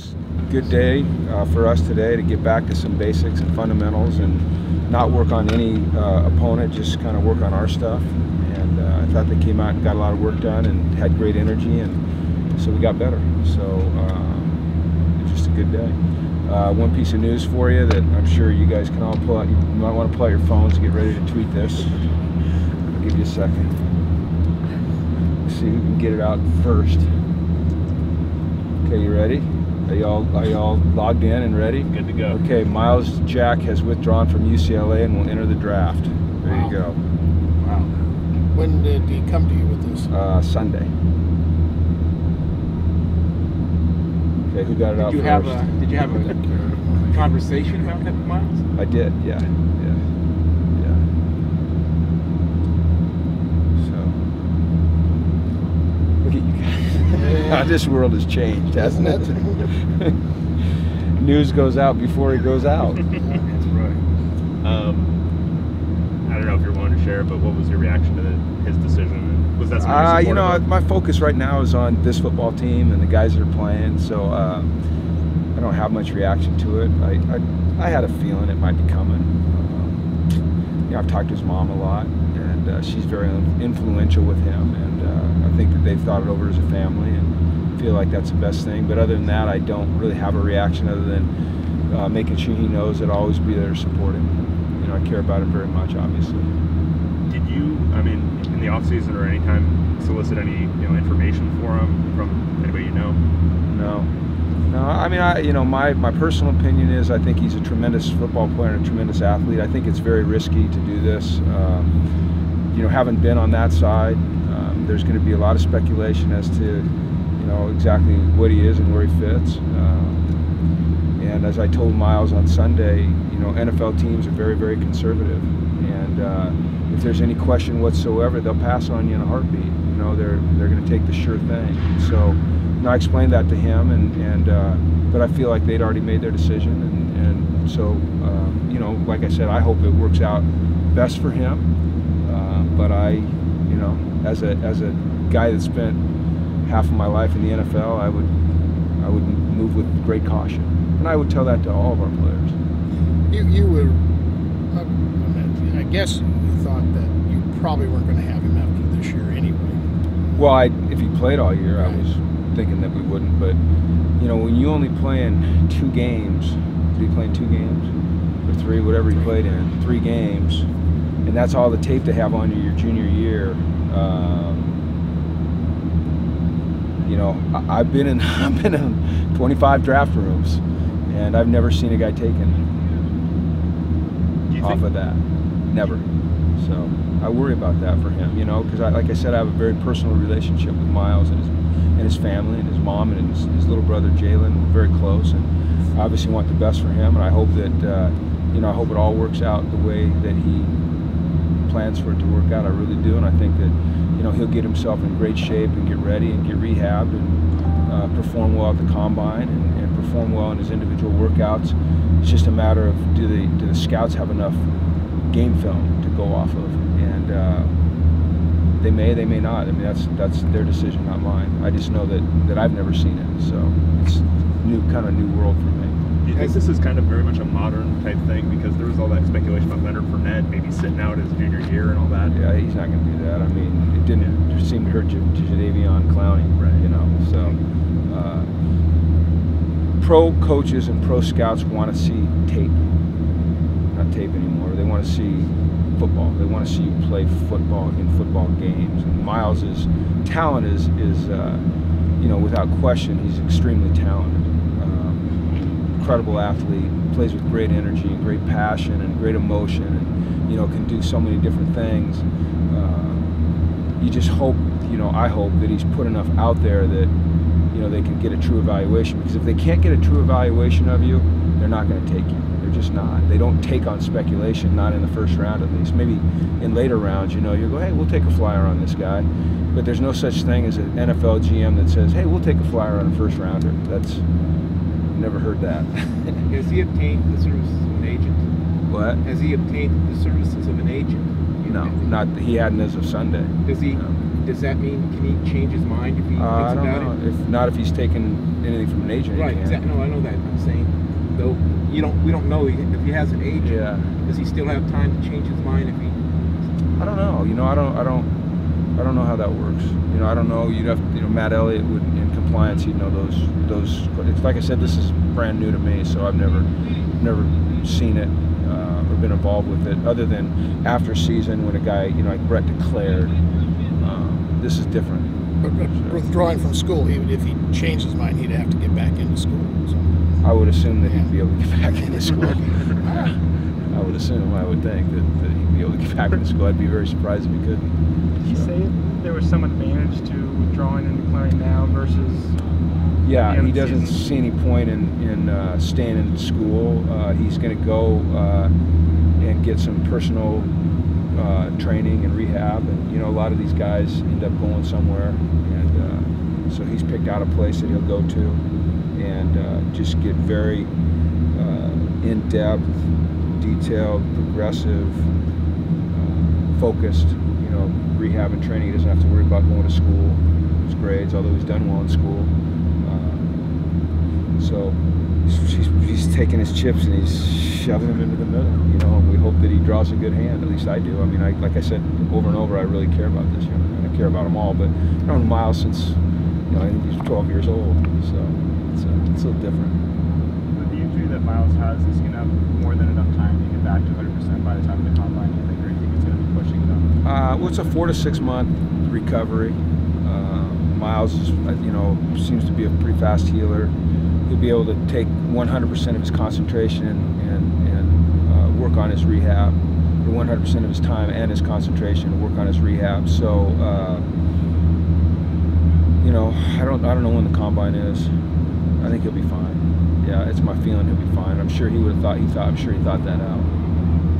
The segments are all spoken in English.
just a good day for us today to get back to some basics and fundamentals and not work on any opponent, just kind of work on our stuff. And I thought they came out and got a lot of work done and had great energy, and so we got better. So it's just a good day. One piece of news for you that I'm sure you guys can all pull out. You might want to pull out your phones and get ready to tweet this. I'll give you a second. See who can get it out first. Okay, you ready? Are y'all logged in and ready? Good to go. Okay, Miles Jack has withdrawn from UCLA and will enter the draft. There you go. Wow. When did he come to you with this? Sunday. Okay, who got it out first? Did you have a conversation about that with Miles? I did, yeah. Look at you guys. How this world has changed, hasn't it? News goes out before it goes out. That's right. I don't know if you're willing to share, but what was your reaction to his decision? Was that something you know, my focus right now is on this football team and the guys that are playing, so I don't have much reaction to it. I had a feeling it might be coming. I've talked to his mom a lot, and she's very influential with him, and I think that they've thought it over as a family and feel like that's the best thing. But other than that, I don't really have a reaction other than making sure he knows that I'll always be there to support him. You know, I care about him very much, obviously. Did you, I mean, in the off season or any time, solicit any information for him from anybody you know? No. I mean, my personal opinion is I think he's a tremendous football player and a tremendous athlete. I think it's very risky to do this. Having been on that side, there's going to be a lot of speculation as to, exactly what he is and where he fits. And as I told Miles on Sunday, NFL teams are very, very conservative. And if there's any question whatsoever, they'll pass on you in a heartbeat. They're going to take the sure thing. So. I explained that to him, but I feel like they'd already made their decision, and so like I said, I hope it works out best for him. But as a guy that spent half of my life in the NFL, I would move with great caution, and I would tell that to all of our players. You were, I guess, you thought that you probably weren't going to have him after this year anyway. Well, if he played all year, I was thinking that we wouldn't, but when you only play in 2 games, did he play in 2 games or 3, whatever he played in, 3 games, and that's all the tape they have on you your junior year. I've been in 25 draft rooms, and I've never seen a guy taken off of that, never. So I worry about that for him, because like I said, I have a very personal relationship with Miles and his family and his mom and his little brother Jalen. We're very close, and I obviously want the best for him, and I hope that I hope it all works out the way that he plans for it to work out. I really do, and I think that he'll get himself in great shape and get ready and get rehabbed and perform well at the combine and perform well in his individual workouts. It's just a matter of do the scouts have enough game film to go off of, and they may not. I mean, that's their decision, not mine. I just know that I've never seen it, so it's kind of new world for me. Do you think this is kind of very much a modern type thing, because there was all that speculation about Leonard Fournette maybe sitting out his junior year and all that? Yeah, he's not going to do that. I mean, it didn't seem to hurt Jadeveon Clowney, right? So pro coaches and pro scouts want to see tape, not tape anymore. They want to see football. They want to see you play football in football games. And Miles's talent is without question, he's extremely talented. Incredible athlete, plays with great energy and great passion and great emotion, and can do so many different things. You just hope, I hope that he's put enough out there that they can get a true evaluation. Because if they can't get a true evaluation of you, they're not going to take you. They're just not. They don't take on speculation, not in the first round at least. Maybe in later rounds, you go, hey, we'll take a flyer on this guy. But there's no such thing as an NFL GM that says, hey, we'll take a flyer on a first rounder. That's never heard that. Has he obtained the services of an agent? What? Has he obtained the services of an agent? No, not he hadn't as of Sunday. Does he? No. does that mean can he change his mind if he thinks I don't about know. it? If not, if he's taken anything from an agent, Right. he can. Exactly. No, I know that. I'm saying though we don't know if he has an agent. Yeah. Does he still have time to change his mind if he? I don't know. You know, I don't know how that works. You know, I don't know. You'd have, you know, Matt Elliott would, in compliance, he'd know those. It's like I said, this is brand new to me, so I've never seen it or been involved with it, other than after season when a guy, you know, like Brett declared. This is different. But withdrawing from school, if he changed his mind, he'd have to get back into school. So. I would assume that he'd be able to get back into school. I would think that he'd be able to get back into school. I'd be very surprised if he couldn't. Did he say there was some advantage to withdrawing and declaring now versus? Yeah, the he end of the doesn't season? see any point in staying in school. He's going to go and get some personal training and rehab, and you know, a lot of these guys end up going somewhere, and so he's picked out a place that he'll go to and just get very in-depth, detailed, progressive, focused, you know, rehab and training. He doesn't have to worry about going to school, his grades, although he's done well in school. So he's taking his chips and he's shoving them into the middle. You know, and we hope that he draws a good hand. At least I do. I mean, like I said over and over, I really care about this young man. I care about them all, but I've known Miles since, you know, I think he's 12 years old. So it's a little different. With the injury that Miles has, is he going to have more than enough time to get back to 100% by the time of the combine, do you think, or do you think it's going to be pushing them? Well, it's a 4 to 6 month recovery. Miles is, you know, seems to be a pretty fast healer. He'll be able to take 100% of his concentration and work on his rehab, or 100% of his time and his concentration to work on his rehab. So, you know, I don't know when the combine is. I think he'll be fine. Yeah, it's my feeling he'll be fine. I'm sure he would have thought. I'm sure he thought that out.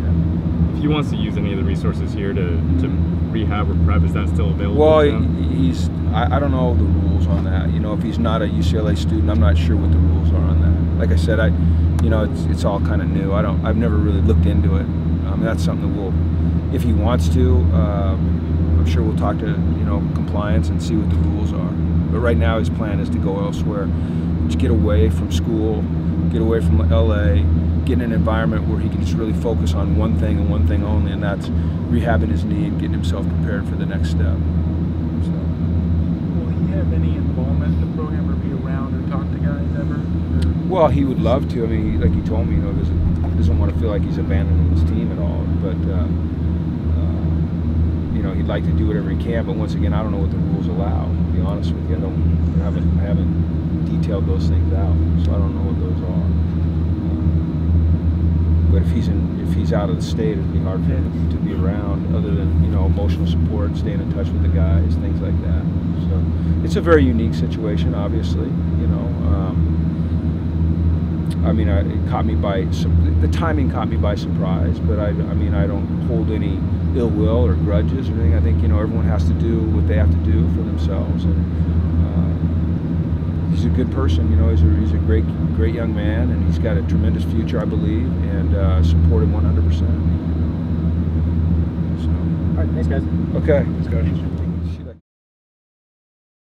Yeah. If he wants to use any of the resources here to rehab or prep, is that still available? Well, I don't know the rules on that. You know, if he's not a UCLA student, I'm not sure what the rules are on that. Like I said, you know, it's all kind of new. I've never really looked into it. That's something that if he wants to, I'm sure we'll talk to, you know, compliance and see what the rules are. But right now, his plan is to go elsewhere, to get away from school, get away from LA, get in an environment where he can just really focus on one thing and one thing only, and that's rehabbing his knee and getting himself prepared for the next step. So. Will he have any involvement in the program or be around or talk to guys ever? Well, he would love to. I mean, like he told me, you know, doesn't want to feel like he's abandoning his team at all. But you know, he'd like to do whatever he can. But once again, I don't know what the rules allow. To be honest with you, I haven't detailed those things out, so I don't know what those are. But if he's out of the state, it'd be hard for him to be around, other than, you know, emotional support, staying in touch with the guys, things like that. So it's a very unique situation, obviously. You know, I mean, it caught me by the timing caught me by surprise. But I mean, I don't hold any ill will or grudges or anything. I think, you know, everyone has to do what they have to do for themselves, and he's a good person. You know, he's a great young man, and he's got a tremendous future, I believe, and support him 100%. So. All right, thanks, guys. Okay. Let's go.